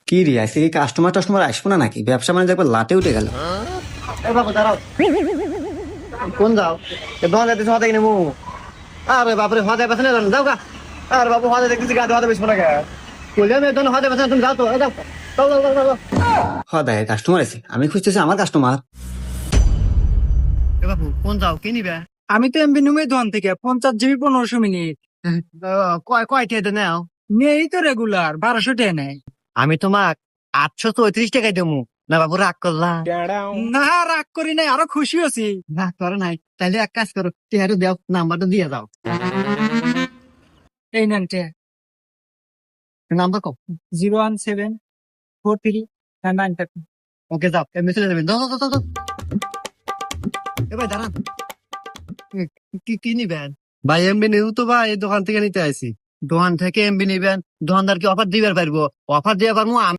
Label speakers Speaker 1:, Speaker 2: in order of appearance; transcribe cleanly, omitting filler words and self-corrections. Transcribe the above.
Speaker 1: কি রে, আজকে কি কাস্টমার টাস্টমার আসবো না নাকি? ব্যবসা মানে একবার লাটে উঠে গেল।
Speaker 2: এ বাবু দাঁড়াও, কোন যাও? দোকান যাইতেছে হতে কিনে মু। আরে বাপরে হতে পারছে না যাও গা। আরে বাবু হতে দেখতেছি গাড়ি হতে বেশবো না কে? বললাম এই দোকান হতে পারছে না, তুমি যাও তো, যাও যাও যাও যাও যাও।
Speaker 1: হদায় কাস্টমার আছে, আমি খুঁজতেছি আমার কাস্টমার।
Speaker 2: এ বাবু কোন যাও, কি নিবে?
Speaker 3: আমি তো এমবি নুমে দোকান থেকে 50 জিবি 1500 মিনিট
Speaker 2: কয় টিয়াতে নাও?
Speaker 3: নেই তো রেগুলার 1200 টাকা নেয়।
Speaker 2: আমি তোমাক 834 টাকায় দেবো। না বাবু রাগ করলাম?
Speaker 3: না রাগ করি নাই, আরো খুশি আছি।
Speaker 2: রাগ করে নাই, তাইলে এক কাজ করো, টিয়ারও দাও, নাম্বারটা দিয়ে দাও।
Speaker 3: এই নেন
Speaker 2: নাম্বার কও।
Speaker 3: 01743
Speaker 2: ওকে যাও, এমনি চলে যাবেন, দাও দাও দাও দাও। এ ভাই দাঁড়ান, কি কি নিবেন? ভাই এমবি নিউ তো ভাই, এই দোকান থেকে নিতে আইছি। দোকান থেকে এমবি নিবেন, দোকানদার কি অফার দিবার পারবো? অফার দিতে পারবো